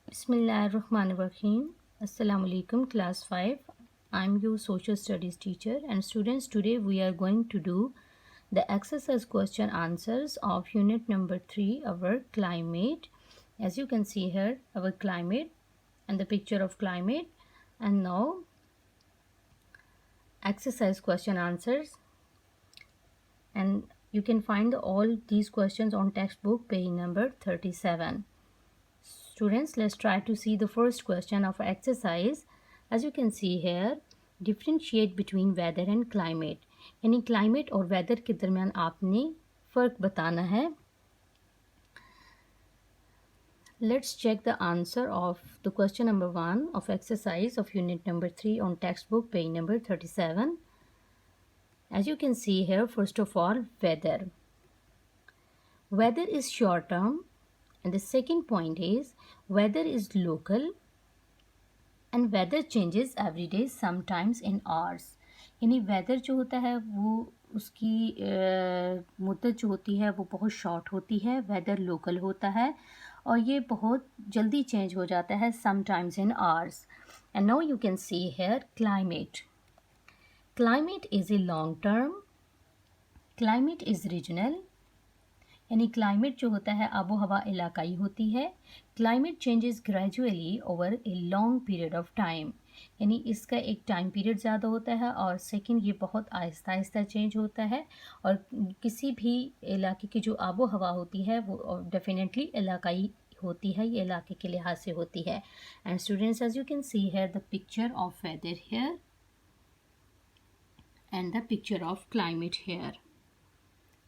Bismillahirrahmanirrahim. Assalamu alaikum, class 5. I'm your social studies teacher, and students, today we are going to do the exercise question answers of unit number 3, our climate. As you can see here, our climate and the picture of climate. And now exercise question answers, and you can find all these questions on textbook page number 37. Students, let's try to see the first question of exercise. As you can see here, differentiate between weather and climate. यानी climate और weather के दरमियान आपने फ़र्क बताना है. Let's check the answer of the question number 1 of exercise of unit number 3 on textbook page number 37. As you can see here, first of all, weather. Weather is short term, and the second point is weather is local and weather changes every day, sometimes in hours. यानी weather जो होता है वो उसकी मुद्दत जो होती है वो बहुत शॉर्ट होती है, weather लोकल होता है और ये बहुत जल्दी चेंज हो जाता है, sometimes in hours. And now you can see here climate. Climate is a long term, climate is regional, यानी क्लाइमेट जो होता है आबो हवा इलाकाई होती है. Climate changes gradually over a long period of time, यानी इसका एक टाइम पीरियड ज़्यादा होता है और सेकंड ये बहुत आहिस्ता आहिस्ता चेंज होता है. और किसी भी इलाके की जो आबो हवा होती है वो डेफिनेटली इलाकाई होती है, ये इलाके के लिहाज से होती है. And students, as you can see here the picture of weather here and the picture of climate here.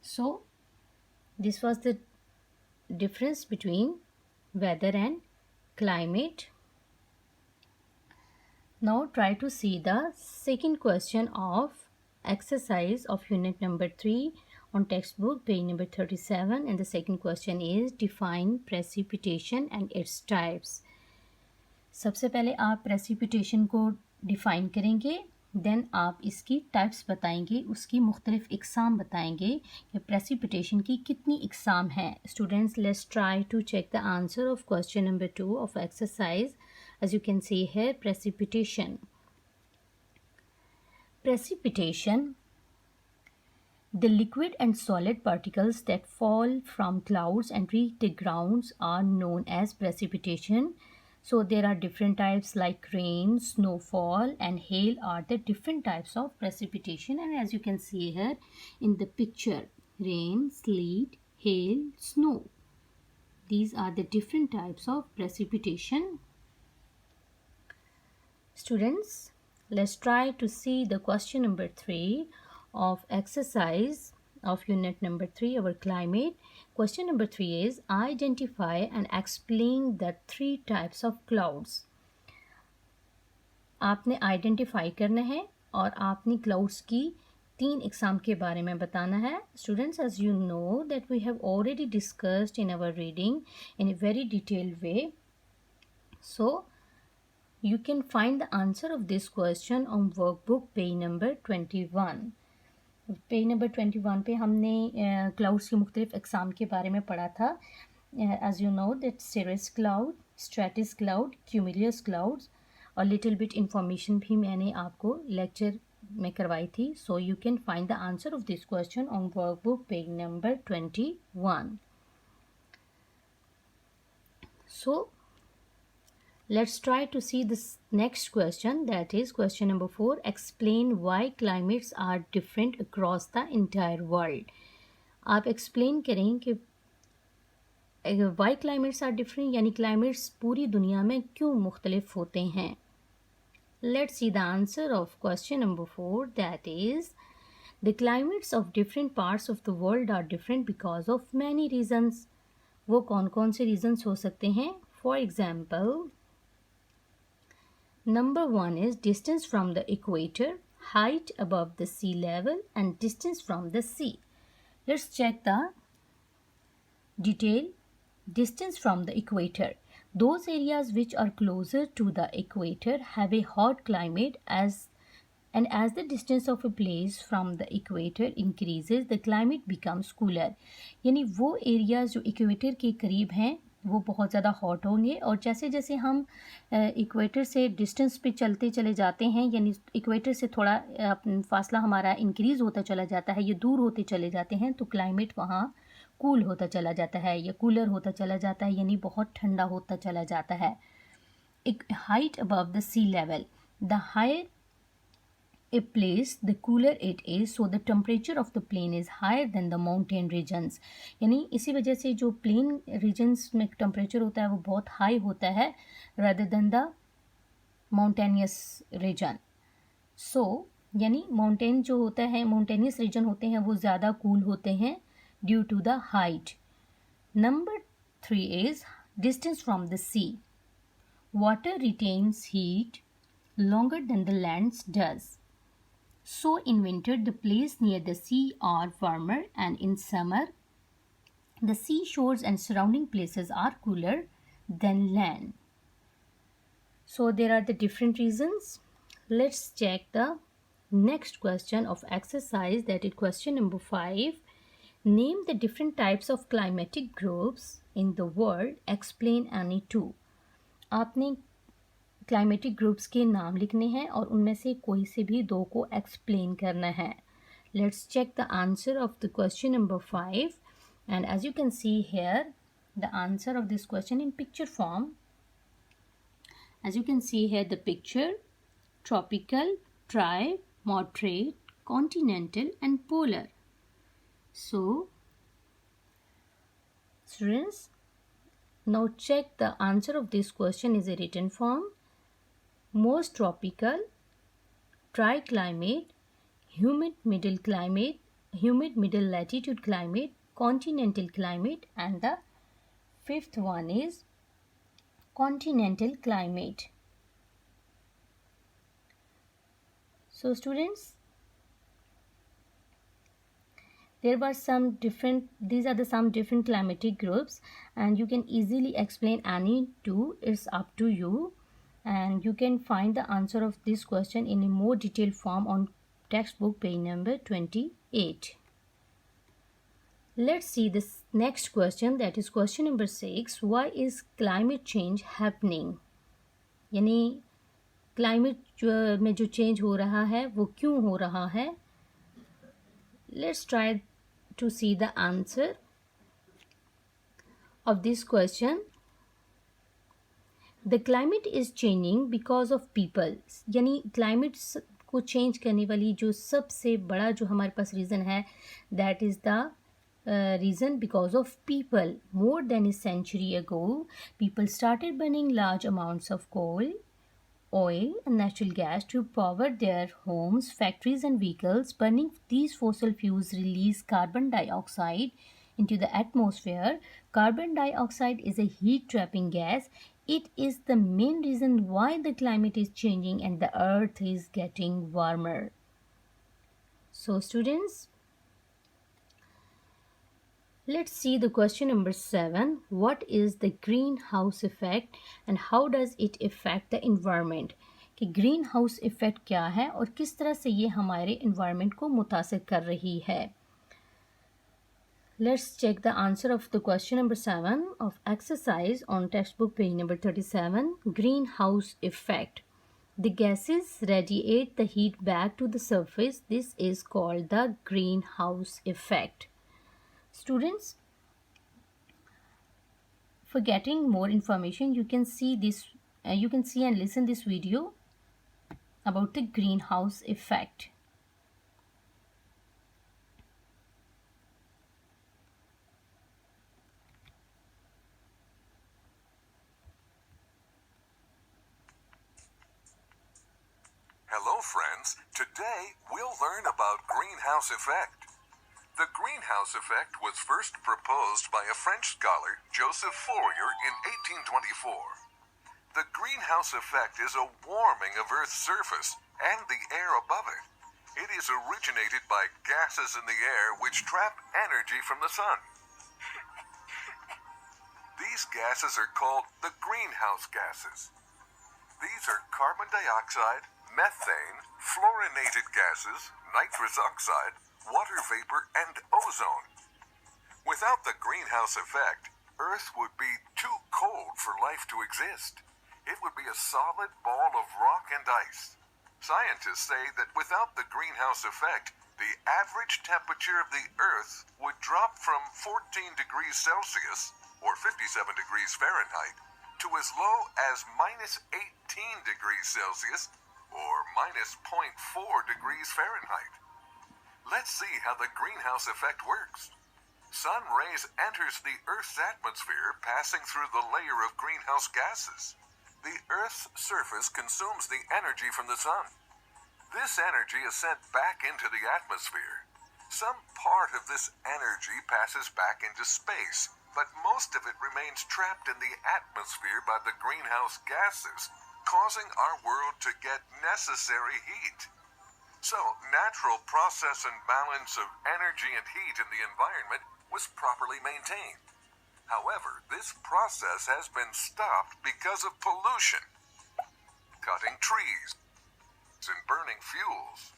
So this was the difference between weather and climate. Now try to see the second question of exercise of unit number 3 on textbook page number 37, and the second question is define precipitation and its types. सबसे पहले आप precipitation को define करेंगे, then आप इसकी types बताएंगे, उसकी मुख्तलिफ इकसाम बताएंगे कि प्रेसिपिटेशन की कितनी इकसाम हैं. Students, let's try to check the answer of question number 2 of exercise. As you can see here, precipitation. Precipitation, the liquid and solid particles that fall from clouds and reach the ground are known as precipitation. So there are different types like rain, snowfall and hail are the different types of precipitation. And as you can see here in the picture, rain, sleet, hail, snow. These are the different types of precipitation. Students, let's try to see the question number 3 of exercise of unit number 3, our climate. Question number 3 is identify and explain the 3 types of clouds. आपने identify करना है और आपने clouds की 3 इकसाम के बारे में बताना है. Students, as you know that we have already discussed in our reading in a very detailed way. So you can find the answer of this question on workbook page number 21. Page number 21 पे हमने clouds की मुख्तलिफ अक़साम के बारे में पढ़ा था. As you know that cirrus cloud, stratus cloud, cumulus clouds और लिटिल बिट इंफॉर्मेशन भी मैंने आपको लेक्चर में करवाई थी. So you can find the answer of this question on workbook page number 21. So let's try to see this next question, that is question number 4. Explain why climates are different across the entire world. आप explain करें कि why climates are different, यानी climates पूरी दुनिया में क्यों मुख्तलिफ होते हैं. Let's see the answer of question number 4, that is the climates of different parts of the world are different because of many reasons. वो कौन कौन से reasons हो सकते हैं? For example, number 1 is distance from the equator, height above the sea level and distance from the sea. Let's check the detail. Distance from the equator. Those areas which are closer to the equator have a hot climate as the distance of a place from the equator increases, the climate becomes cooler. यानी वो areas जो equator के करीब हैं वो बहुत ज़्यादा hot होंगे, और जैसे जैसे हम इक्वेटर से डिस्टेंस पे चलते चले जाते हैं, यानी इक्वेटर से थोड़ा फासला हमारा इंक्रीज़ होता चला जाता है, ये दूर होते चले जाते हैं, तो क्लाइमेट वहाँ कूल होता चला जाता है या कूलर होता चला जाता है, यानी बहुत ठंडा होता चला जाता है. एक height above the sea level, the higher a place the cooler it is, so the temperature of the plane is higher than the mountain regions. यानी इसी वजह से जो प्लेन रीजन्स में टेम्परेचर होता है वो बहुत हाई होता है rather than the mountainous region. So यानी माउंटेन जो होता है, माउंटेनियस रीजन होते हैं वो ज़्यादा कूल होते हैं due to the height. Number 3 is distance from the sea. Water retains heat longer than the land does. So in winter the places near the sea are warmer, and in summer the seashores and surrounding places are cooler than land. So there are the different reasons. Let's check the next question of exercise, that is question number 5. Name the different types of climatic groups in the world. Explain any two. आपने climatic groups के नाम लिखने हैं और उनमें से कोई से भी दो को एक्सप्लेन करना है. Let's check the answer of the question number 5, and as you can see here the answer of this question in picture form. As you can see here the picture: tropical, dry, moderate, continental and polar. So students, now check the answer of this question is a written form. Most tropical, dry climate, humid middle latitude climate, continental climate, and the fifth one is continental climate. So students, these are some different climatic groups, and you can easily explain any two. It's up to you. And you can find the answer of this question in a more detailed form on textbook page number 28. Let's see this next question, that is question number 6. Why is climate change happening? यानी climate में जो change हो रहा है वो क्यों हो रहा है. Let's try to see the answer of this question. The climate is changing because of people. यानी क्लाइमेट को चेंज करने वाली जो सबसे बड़ा जो हमारे पास रीज़न है, that is the reason because of people. More than a century ago, people started burning large amounts of coal, oil and natural gas to power their homes, factories and vehicles. Burning these fossil fuels release carbon dioxide into the atmosphere. Carbon dioxide is a heat trapping gas. It is the main reason why the climate is changing and the earth is getting warmer. So students, let's see the question number 7. What is the greenhouse effect and how does it affect the environment? कि green house effect क्या है और किस तरह से ये हमारे environment को मुतासिर कर रही है. Let's check the answer of the question number 7 of exercise on textbook page number 37. Greenhouse effect. The gases radiate the heat back to the surface. This is called the greenhouse effect. Students, for getting more information, you can see and listen this video about the greenhouse effect. Hello friends, today we'll learn about greenhouse effect. The greenhouse effect was first proposed by a French scholar, Joseph Fourier, in 1824. The greenhouse effect is a warming of Earth's surface and the air above it. It is originated by gases in the air which trap energy from the sun. These gases are called the greenhouse gases. These are carbon dioxide, methane, fluorinated gases, nitrous oxide, water vapor, and ozone. Without the greenhouse effect, Earth would be too cold for life to exist. It would be a solid ball of rock and ice. Scientists say that without the greenhouse effect, the average temperature of the Earth would drop from 14 degrees Celsius, or 57 degrees Fahrenheit, to as low as minus 18 degrees Celsius, or minus 0.4 degrees Fahrenheit. Let's see how the greenhouse effect works. Sun rays enters the Earth's atmosphere, passing through the layer of greenhouse gases. The Earth's surface consumes the energy from the sun. This energy is sent back into the atmosphere. Some part of this energy passes back into space, but most of it remains trapped in the atmosphere by the greenhouse gases, causing our world to get necessary heat. So, natural process and balance of energy and heat in the environment was properly maintained. However, this process has been stopped because of pollution, cutting trees, and burning fuels.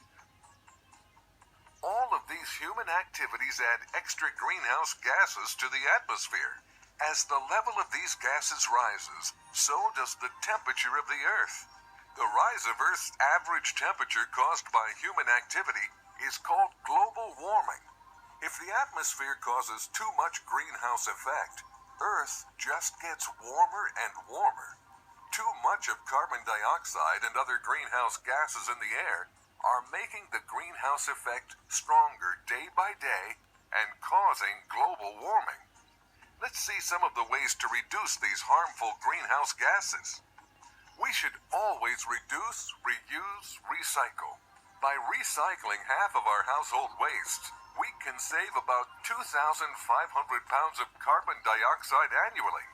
All of these human activities add extra greenhouse gases to the atmosphere. As the level of these gases rises, so does the temperature of the Earth. The rise of Earth's average temperature caused by human activity is called global warming. If the atmosphere causes too much greenhouse effect, Earth just gets warmer and warmer. Too much of carbon dioxide and other greenhouse gases in the air are making the greenhouse effect stronger day by day and causing global warming. Let's see some of the ways to reduce these harmful greenhouse gases. We should always reduce, reuse, recycle. By recycling half of our household waste, we can save about 2,500 pounds of carbon dioxide annually.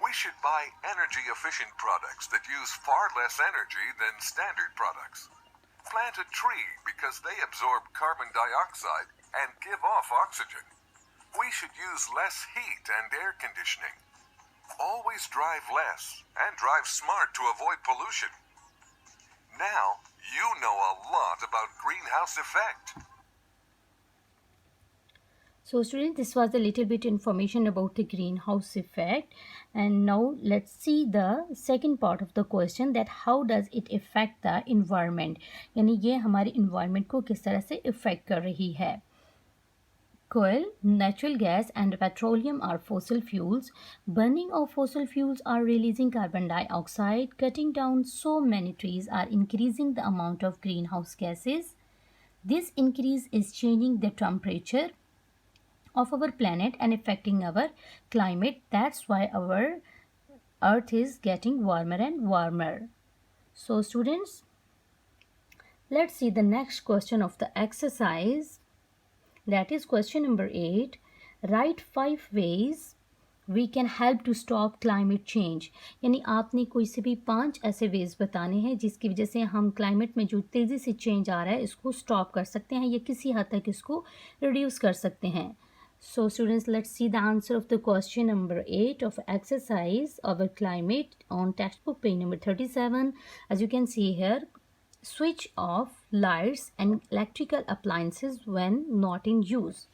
We should buy energy-efficient products that use far less energy than standard products. Plant a tree because they absorb carbon dioxide and give off oxygen. We should use less heat and air conditioning. Always drive less and drive smart to avoid pollution. Now, you know a lot about greenhouse effect. So students, this was a little bit information about the greenhouse effect, and now let's see the second part of the question, that how does it affect the environment, यानी ये हमारे environment को किस तरह से affect कर रही है. Coal, natural gas and petroleum are fossil fuels. Burning of fossil fuels are releasing carbon dioxide. Cutting down so many trees are increasing the amount of greenhouse gases. This increase is changing the temperature of our planet and affecting our climate. That's why our earth is getting warmer and warmer. So students, let's see the next question of the exercise. That is question number 8. Write 5 ways we can help to stop climate change. यानी आपने कोई से भी 5 ऐसे veg बताने हैं जिसकी वजह से हम क्लाइमेट में जो तेज़ी से चेंज आ रहा है इसको स्टॉप कर सकते हैं या किसी हद तक इसको रिड्यूस कर सकते हैं. So students, let's see the answer of the question number 8 of exercise of a climate on textbook page number 37. As you can see here, switch off lights and electrical appliances when not in use.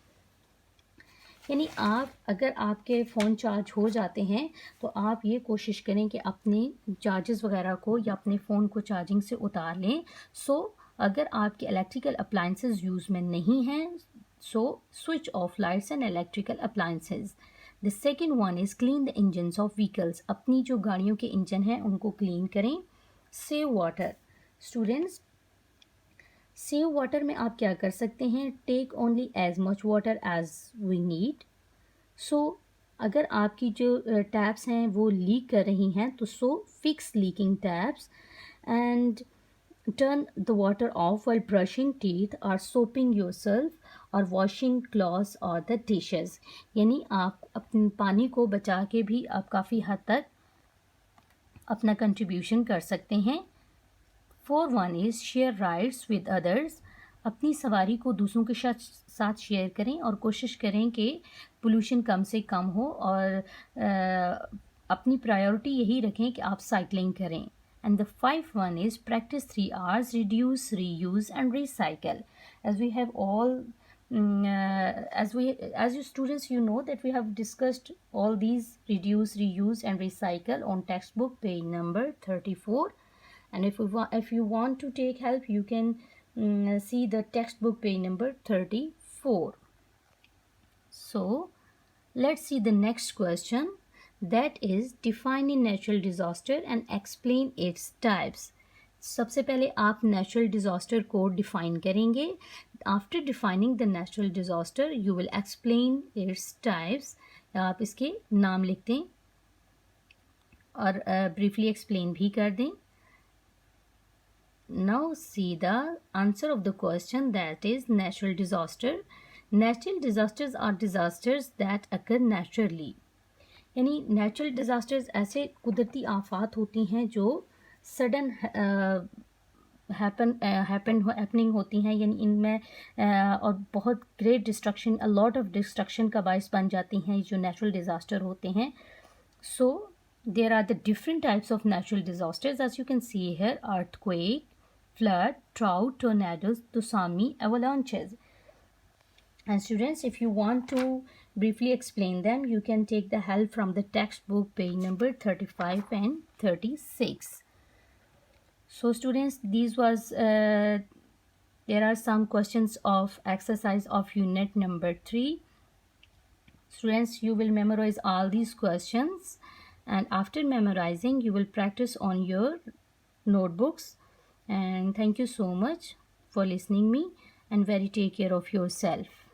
यानी आप अगर आपके phone charge हो जाते हैं तो आप ये कोशिश करें कि अपने चार्जेस वगैरह को या अपने फ़ोन को चार्जिंग से उतार लें. अगर आपके इलेक्ट्रिकल अप्लाइंसेस यूज़ में नहीं हैं, so switch off lights and electrical appliances. The second one is clean the engines of vehicles. अपनी जो गाड़ियों के इंजन हैं उनको क्लीन करें. Save water. Students, save water में आप क्या कर सकते हैं? Take only as much water as we need. So अगर आपकी जो टैप्स हैं वो लीक कर रही हैं तो fix leaking taps and turn the water off while brushing teeth or soaping yourself or washing clothes or the dishes. यानी आप अपने पानी को बचा के भी आप काफ़ी हद तक अपना कंट्रीब्यूशन कर सकते हैं. 4 is share rides with others. अपनी सवारी को दूसरों के साथ शेयर करें और कोशिश करें कि पोल्यूशन कम से कम हो और अपनी प्रायोरिटी यही रखें कि आप साइकिलिंग करें. And the 5th one is practice 3 R's, reduce, reuse and recycle. As we have all as you students, you know that we have discussed all these reduce, reuse and recycle on textbook page number 34. And if you want to take help, you can see the textbook page number 34. So let's see the next question, that is define a natural disaster and explain its types. सबसे पहले आप natural disaster को define करेंगे. After defining the natural disaster you will explain its types. आप इसके नाम लिख दें और ब्रीफली एक्सप्लेन भी कर दें. Now see the answer of the question, that is natural disaster. Natural disasters are disasters that occur naturally. यानी नेचुरल डिज़ास्टर्स ऐसे कुदरती आफात होती हैं जो सडन हैपनिंग होती हैं, यानी इनमें और बहुत great destruction, a lot of destruction का बायस बन जाती हैं जो नेचुरल डिज़ास्टर होते हैं. So there are the different types of natural disasters as you can see here: earthquake, flood, drought, tornadoes, tsunami, avalanches. And students, if you want to briefly explain them, you can take the help from the textbook page number 35 and 36. So students, there are some questions of exercise of unit number 3. Students, you will memorize all these questions, and after memorizing you will practice on your notebooks. And thank you so much for listening me, and very take care of yourself.